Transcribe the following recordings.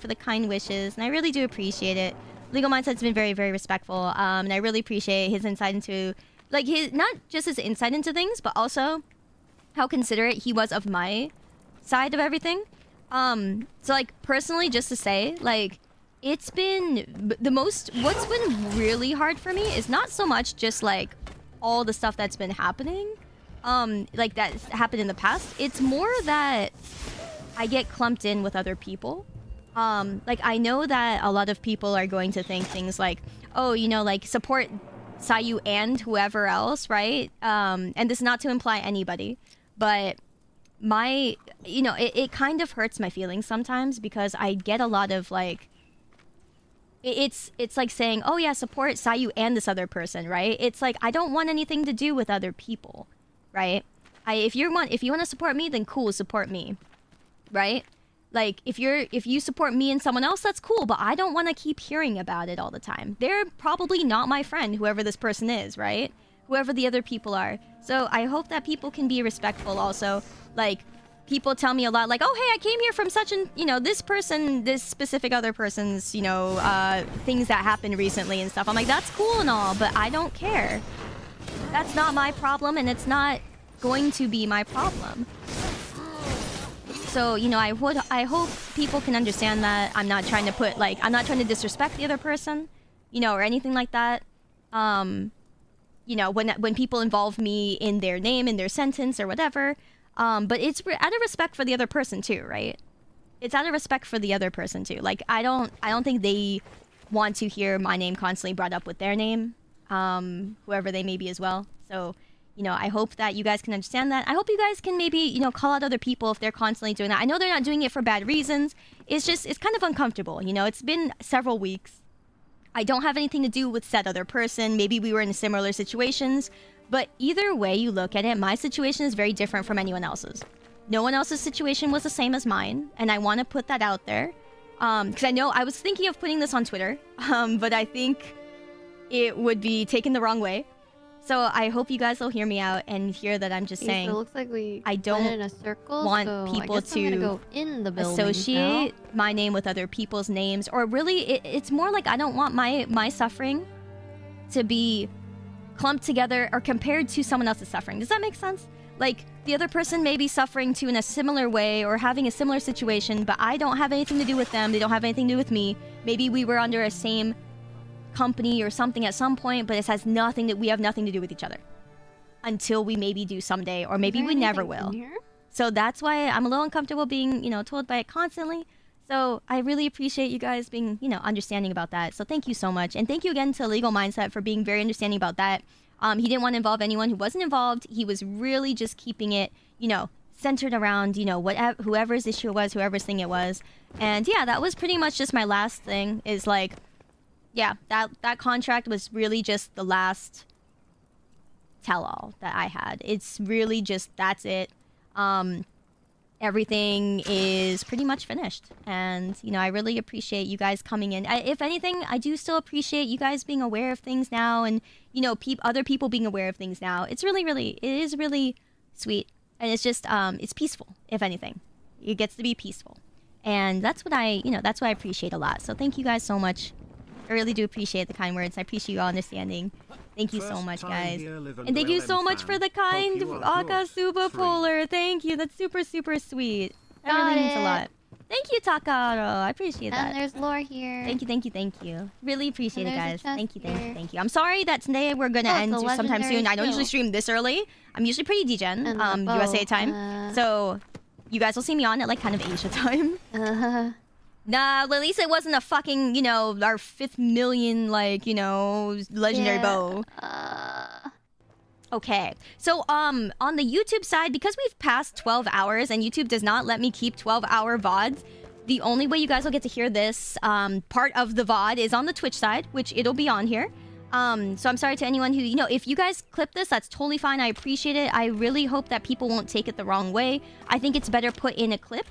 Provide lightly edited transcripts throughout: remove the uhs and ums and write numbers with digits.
for the kind wishes, and I really do appreciate it. Legal Mindset's been very, very respectful, and I really appreciate his insight into, like, his not just his insight into things, but also how considerate he was of my side of everything. So like personally, just to say, like, it's been what's been really hard for me is not so much just like all the stuff that's been happening, like that's happened in the past. It's more that I get clumped in with other people. Like I know that a lot of people are going to think things like, oh, you know, like support Sayu and whoever else, right? And this is not to imply anybody, but it kind of hurts my feelings sometimes because I get a lot of like, it's like saying, oh yeah, support Sayu and this other person, right? It's like I don't want anything to do with other people, right? If you want to support me, then cool, support me, right? Like if you support me and someone else, that's cool, but I don't want to keep hearing about it all the time. They're probably not my friend, whoever this person is, right? Whoever the other people are. So I hope that people can be respectful also. Like, people tell me a lot, like, oh, hey, I came here from such an, this person, this specific other person's, things that happened recently and stuff. I'm like, that's cool and all, but I don't care. That's not my problem, and it's not going to be my problem. So, I hope people can understand that I'm not trying to disrespect the other person, or anything like that. When people involve me in their name, in their sentence or whatever. But it's out of respect for the other person too, right? It's out of respect for the other person too. Like I don't think they want to hear my name constantly brought up with their name, whoever they may be as well. So, I hope that you guys can understand that. I hope you guys can maybe, call out other people if they're constantly doing that. I know they're not doing it for bad reasons. It's kind of uncomfortable. It's been several weeks. I don't have anything to do with said other person. Maybe we were in similar situations. But either way you look at it, my situation is very different from anyone else's. No one else's situation was the same as mine, and I want to put that out there. Because I know I was thinking of putting this on Twitter, but I think it would be taken the wrong way. So I hope you guys will hear me out and hear that I'm just saying, so it looks like I don't went in a circle, want so people I guess I'm gonna go in the building associate now. my name with other people's names. Or really, it's more like I don't want my suffering to be clumped together or compared to someone else's suffering. Does that make sense? Like, the other person may be suffering too in a similar way or having a similar situation, but I don't have anything to do with them. They don't have anything to do with me. Maybe we were under a same company or something at some point, but we have nothing to do with each other. Until we maybe do someday, or maybe we never will. So that's why I'm a little uncomfortable being, told by it constantly. So I really appreciate you guys being, understanding about that. So thank you so much. And thank you again to Legal Mindset for being very understanding about that. He didn't want to involve anyone who wasn't involved. He was really just keeping it, centered around, whatever, whoever's issue it was, whoever's thing it was. And yeah, that was pretty much just my last thing is like, yeah, that contract was really just the last tell-all that I had. It's really just, that's it. Everything is pretty much finished, and I really appreciate you guys coming in. If anything, I do still appreciate you guys being aware of things now, and other people being aware of things now. It is really sweet, and it's just it's peaceful. If anything, it gets to be peaceful, and that's what I appreciate a lot. So thank you guys so much. I really do appreciate the kind words. I appreciate you all understanding. Thank you so much, guys. And thank you so much for the kind Aka Suba Polar. Thank you. That's super, super sweet. That really means a lot. Thank you, Takaro. I appreciate that. And there's Lore here. Thank you. Really appreciate it, guys. Thank you. I'm sorry that today we're going to end sometime soon. I don't usually stream this early. I'm usually pretty degen, USA time. So you guys will see me on at like kind of Asia time. Nah, at least it wasn't a fucking, our 5th million, legendary bow. Okay, so, on the YouTube side, because we've passed 12 hours and YouTube does not let me keep 12-hour VODs, the only way you guys will get to hear this, part of the VOD is on the Twitch side, which it'll be on here. So I'm sorry to anyone who, if you guys clip this, that's totally fine. I appreciate it. I really hope that people won't take it the wrong way. I think it's better put in a clip.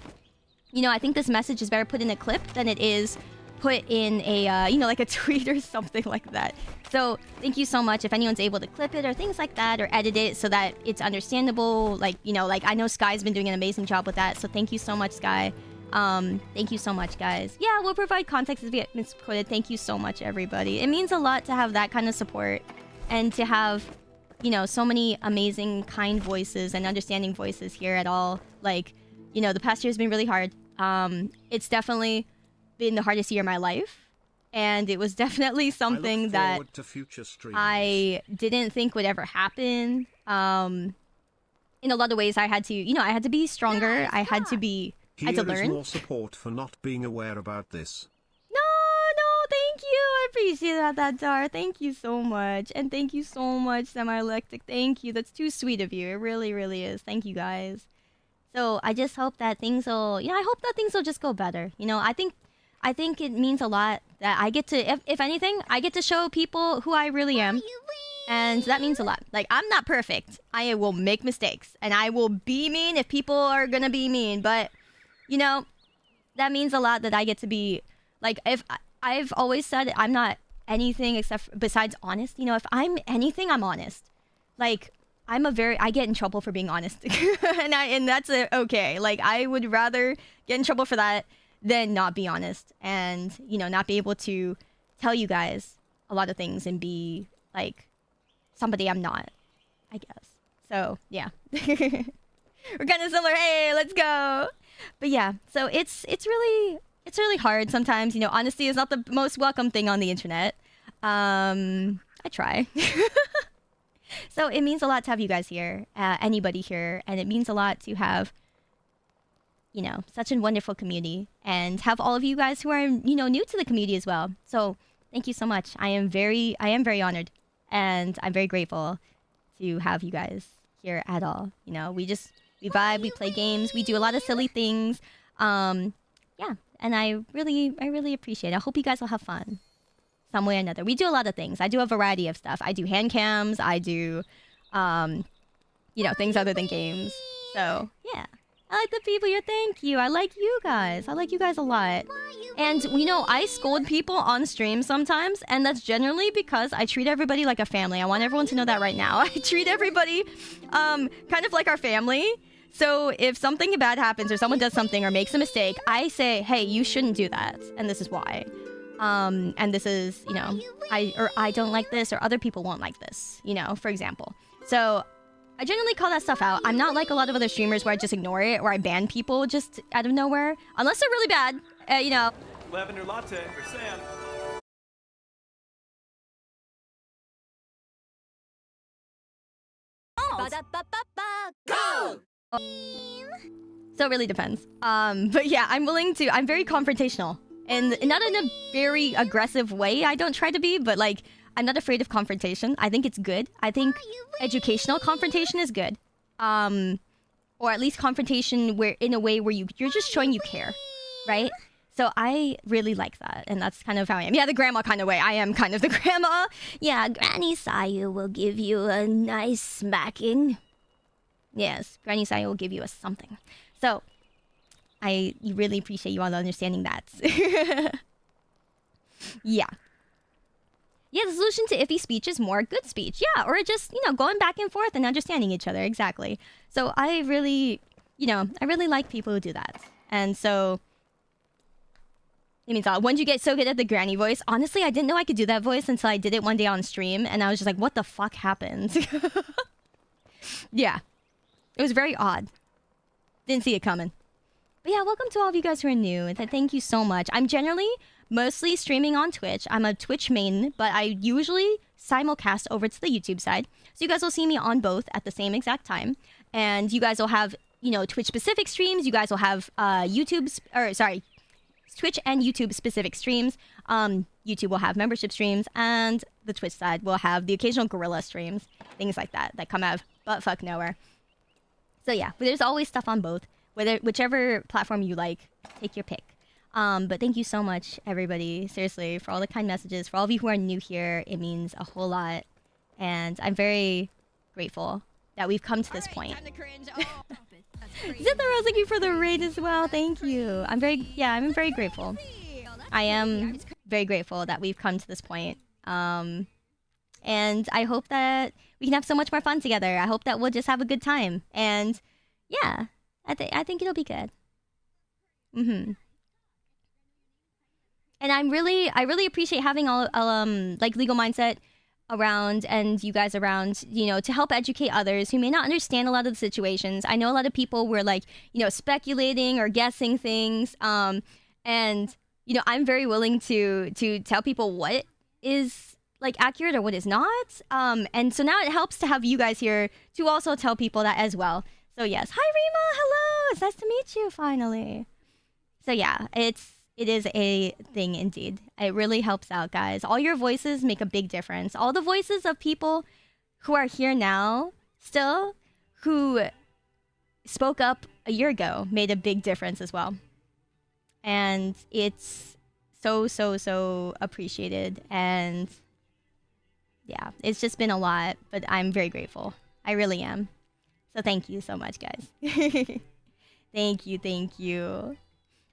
I think this message is better put in a clip than it is put in a, like a tweet or something like that. So thank you so much if anyone's able to clip it or things like that or edit it so that it's understandable. Like I know Sky's been doing an amazing job with that. So thank you so much, Sky. Thank you so much, guys. Yeah, we'll provide context if we get misquoted. Thank you so much, everybody. It means a lot to have that kind of support and to have, you know, so many amazing, kind voices and understanding voices here at all. Like, you know, the past year has been really hard. It's definitely been the hardest year of my life. And it was definitely something that I didn't think would ever happen. In a lot of ways, I had to, you know, I had to be stronger. I had to be, I had to learn. Here is more support for not being aware about this. No, thank you. I appreciate that, Dar. Thank you so much. And thank you so much, Semi-Electric. Thank you. That's too sweet of you. It really, really is. Thank you, guys. So I just hope that things will, you know, I hope that things will just go better. You know, I think it means a lot that I get to, if anything, I get to show people who I really am. And that means a lot. Like, I'm not perfect. I will make mistakes. And I will be mean if people are gonna be mean. But, you know, that means a lot that I get to be, like, if I've always said I'm not anything except besides honest. You know, if I'm anything, I'm honest. Like, I get in trouble for being honest. and that's okay. Like, I would rather get in trouble for that than not be honest. And, you know, not be able to tell you guys a lot of things and be, like, somebody I'm not, I guess. So, yeah. We're kind of similar. Hey, let's go. But yeah, so it's really hard sometimes. You know, honesty is not the most welcome thing on the internet. I try. So it means a lot to have you guys here, anybody here, and it means a lot to have, you know, such a wonderful community and have all of you guys who are, you know, new to the community as well. So thank you so much. I am very honored. And I'm very grateful to have you guys here at all. You know, we vibe, we play games, we do a lot of silly things. Yeah, and I really appreciate it. I hope you guys will have fun some way or another. We do a lot of things. I do a variety of stuff. I do hand cams. I do, you know, things other than games. So, yeah. I like the people here. Thank you. I like you guys. I like you guys a lot. And, you know, I scold people on stream sometimes, and that's generally because I treat everybody like a family. I want everyone to know that right now. I treat everybody kind of like our family. So if something bad happens or someone does something or makes a mistake, I say, hey, you shouldn't do that. And this is why. And this is, you know, I don't like this, or other people won't like this, you know, for example. So I generally call that stuff out. I'm not like a lot of other streamers where I just ignore it or I ban people just out of nowhere. Unless they're really bad, you know. Lavender latte for Sam. Go! So it really depends. But yeah, I'm very confrontational. And not in a very aggressive way, I don't try to be, but like, I'm not afraid of confrontation. I think it's good. I think educational confrontation is good. Or at least confrontation where in a way where you're just showing you care, right? So I really like that, and that's kind of how I am. Yeah, the grandma kind of way. I am kind of the grandma. Yeah, Granny Sayu will give you a nice smacking. Yes, Granny Sayu will give you a something. So I really appreciate you all understanding that. Yeah. Yeah, the solution to iffy speech is more good speech. Yeah, or just, you know, going back and forth and understanding each other. Exactly. So I really, you know, I really like people who do that. And so, it means when you get so good at the granny voice, honestly, I didn't know I could do that voice until I did it one day on stream. And I was just like, what the fuck happened? Yeah. It was very odd. Didn't see it coming. But yeah, welcome to all of you guys who are new. Thank you so much. I'm generally mostly streaming on Twitch. I'm a Twitch main, but I usually simulcast over to the YouTube side. So you guys will see me on both at the same exact time. And you guys will have, you know, Twitch-specific streams. You guys will have Twitch and YouTube-specific streams. YouTube will have membership streams, and the Twitch side will have the occasional gorilla streams, things like that come out of butt-fuck nowhere. So yeah, but there's always stuff on both. Whichever platform you like, take your pick. But thank you so much, everybody, seriously, for all the kind messages. For all of you who are new here, it means a whole lot. And I'm very grateful that we've come to this point. Zitharos, thank you for the raid as well. Thank you. I'm very grateful. I am very grateful that we've come to this point. And I hope that we can have so much more fun together. I hope that we'll just have a good time. And yeah, I think it'll be good. Mm-hmm. And I really appreciate having all like legal mindset around and you guys around, you know, to help educate others who may not understand a lot of the situations. I know a lot of people were like, you know, speculating or guessing things, and you know, I'm very willing to tell people what is like accurate or what is not. And so now it helps to have you guys here to also tell people that as well. So yes, hi Rima, hello, it's nice to meet you finally. So yeah, it is a thing indeed. It really helps out, guys. All your voices make a big difference. All the voices of people who are here now, still, who spoke up a year ago, made a big difference as well. And it's so appreciated. And yeah, it's just been a lot, but I'm very grateful. I really am. So thank you so much, guys. Thank you.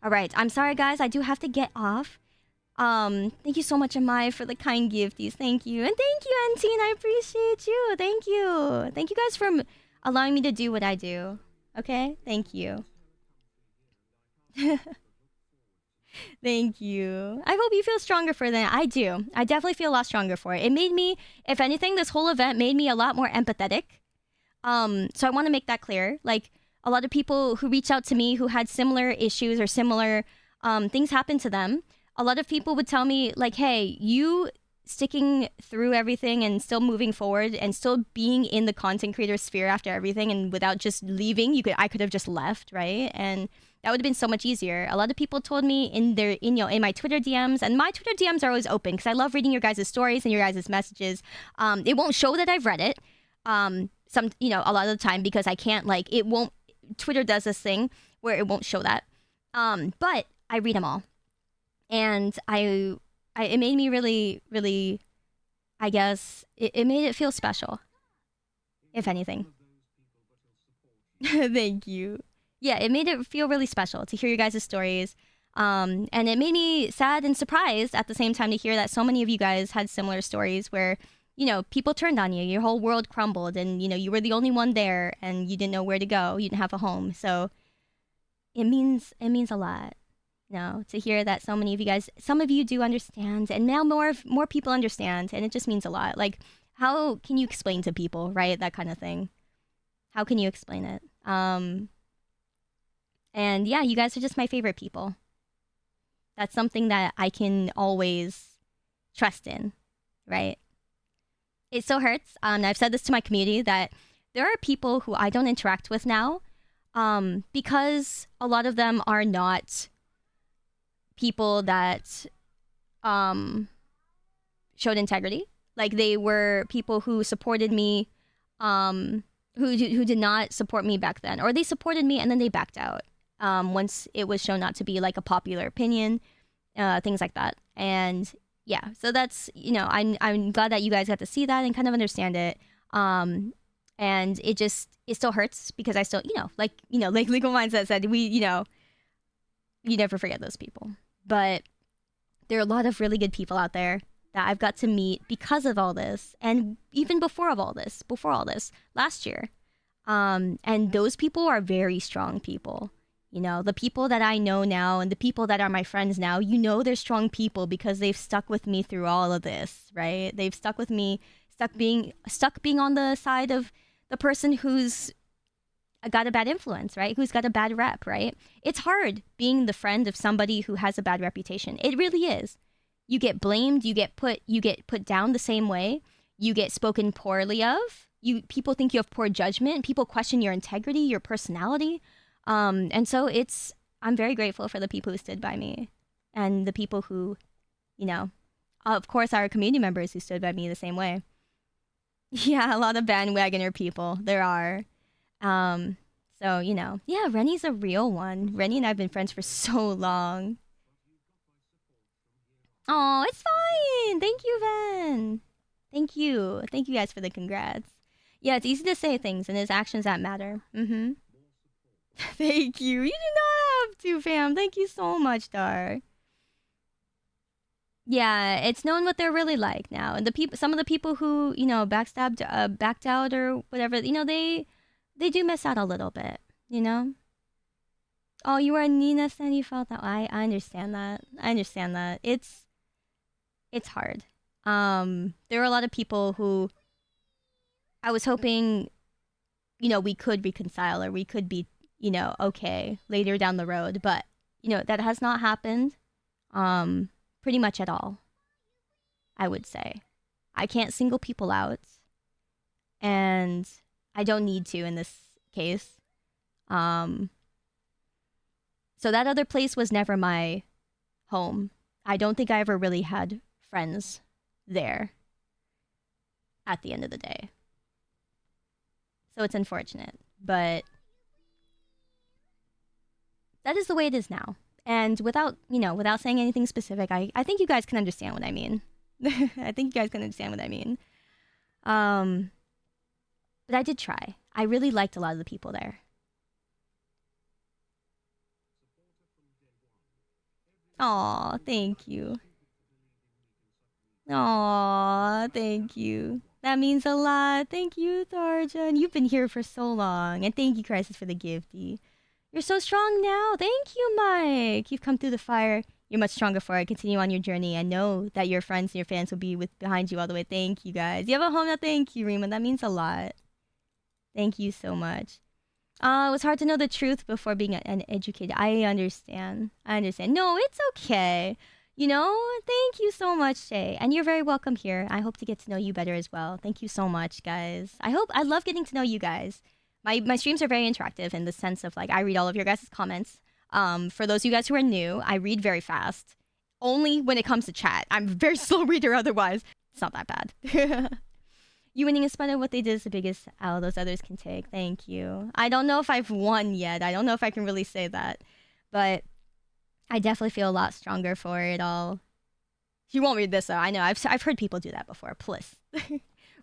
All right, I'm sorry, guys. I do have to get off. Thank you so much, Amai, for the kind gifties. Thank you, and thank you, Antine. I appreciate you. Thank you guys for allowing me to do what I do. Okay, thank you. Thank you. I hope you feel stronger for that. I do. I definitely feel a lot stronger for it. It made me, if anything, this whole event made me a lot more empathetic. So I want to make that clear. Like, a lot of people who reach out to me who had similar issues or similar things happen to them, a lot of people would tell me, like, hey, you sticking through everything and still moving forward and still being in the content creator sphere after everything and without just leaving, I could have just left, right? And that would have been so much easier. A lot of people told me in my Twitter DMs, and my Twitter DMs are always open because I love reading your guys' stories and your guys' messages. It won't show that I've read it. A lot of the time because I can't, like, it won't. Twitter does this thing where it won't show that. But I read them all, and it made me really, I guess it made it feel special, if anything. Thank you. Yeah, it made it feel really special to hear your guys' stories. And it made me sad and surprised at the same time to hear that so many of you guys had similar stories where, you know, people turned on you, your whole world crumbled, and, you know, you were the only one there and you didn't know where to go, you didn't have a home. So it means a lot, you know, to hear that so many of you guys, some of you do understand, and now more people understand, and it just means a lot. Like, how can you explain to people, right? That kind of thing. How can you explain it? And yeah, you guys are just my favorite people. That's something that I can always trust in, right? It so hurts. I've said this to my community that there are people who I don't interact with now, because a lot of them are not people that showed integrity. Like, they were people who supported me, who did not support me back then, or they supported me and then they backed out once it was shown not to be like a popular opinion, things like that. And yeah, so that's, you know, I'm glad that you guys got to see that and kind of understand it. And it still hurts because I still, like Legal Mindset said, you never forget those people. But there are a lot of really good people out there that I've got to meet because of all this, and even before all this, last year. And those people are very strong people. You know, the people that I know now and the people that are my friends now, they're strong people because they've stuck with me through all of this, right? They've stuck with me, stuck being on the side of the person who's got a bad influence, right? Who's got a bad rep, right? It's hard being the friend of somebody who has a bad reputation. It really is. You get blamed, you get put down the same way, you get spoken poorly of. People think you have poor judgment, people question your integrity, your personality. And so I'm very grateful for the people who stood by me, and the people who, of course, our community members who stood by me the same way. Yeah, a lot of bandwagoner people. There are. So, yeah, Rennie's a real one. Rennie and I have been friends for so long. Oh, it's fine. Thank you, Ven. Thank you. Thank you guys for the congrats. Yeah, it's easy to say things, and it's actions that matter. Mm-hmm. Thank you. You do not have to, fam. Thank you so much, Dar. Yeah, it's known what they're really like now. And some of the people who, backstabbed, backed out or whatever, they do miss out a little bit, Oh, you were a Nina and you felt that. I understand that. I understand that. It's hard. There were a lot of people who I was hoping, you know, we could reconcile or we could be, you know, okay later down the road, but you know, that has not happened pretty much at all. I would say. I can't single people out, and I don't need to in this case. So that other place was never my home. I don't think I ever really had friends there at the end of the day. So it's unfortunate, but that is the way it is now. And without, you know, without saying anything specific, I think you guys can understand what I mean. I think you guys can understand what I mean. But I did try. I really liked a lot of the people there. Aw, thank you. Aw, thank you. That means a lot. Thank you, Tharjan. You've been here for so long. And thank you, Crisis, for the gifty. You're so strong now. Thank you, Mike. You've come through the fire. You're much stronger for it. Continue on your journey and know that your friends and your fans will be behind you all the way. Thank you, guys. You have a home now. Thank you, Rima. That means a lot. Thank you so much. It was hard to know the truth before being an educated. I understand. I understand. No, it's okay. You know, thank you so much, Shay. And you're very welcome here. I hope to get to know you better as well. Thank you so much, guys. I love getting to know you guys. My streams are very interactive in the sense of like I read all of your guys' comments. For those of you guys who are new, I read very fast. Only when it comes to chat. I'm a very slow reader otherwise. It's not that bad. You winning in spite of what they did is the biggest L those others can take. Thank you. I don't know if I've won yet. I don't know if I can really say that. But I definitely feel a lot stronger for it all. You won't read this though. I know. I've heard people do that before. Plus.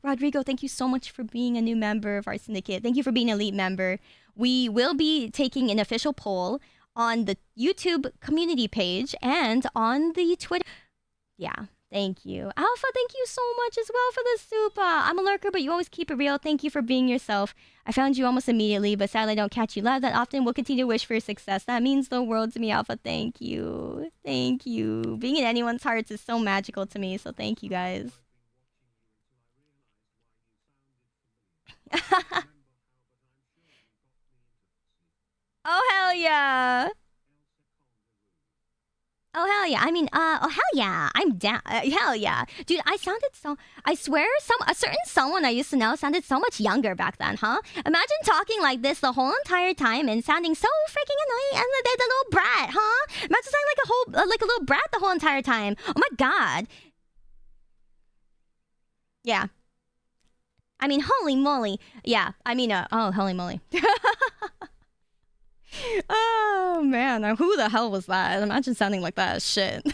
Rodrigo, thank you so much for being a new member of our syndicate. Thank you for being an elite member. We will be taking an official poll on the YouTube community page and on the Twitter. Yeah. Thank you. Alpha, thank you so much as well for the super. I'm a lurker, but you always keep it real. Thank you for being yourself. I found you almost immediately, but sadly I don't catch you live that often. We'll continue to wish for your success. That means the world to me, Alpha. Thank you. Thank you. Being in anyone's hearts is so magical to me, so thank you guys. Oh, hell yeah. Oh, hell yeah. I mean, oh, hell yeah. I'm down. Hell yeah. Dude, I swear, a certain someone I used to know sounded so much younger back then, huh? Imagine talking like this the whole entire time and sounding so freaking annoying and the little brat, huh? Imagine sounding like a little brat the whole entire time. Oh my god. Yeah. I mean, holy moly. Yeah, I mean, oh, holy moly. Oh, man. Who the hell was that? Imagine sounding like that. Shit.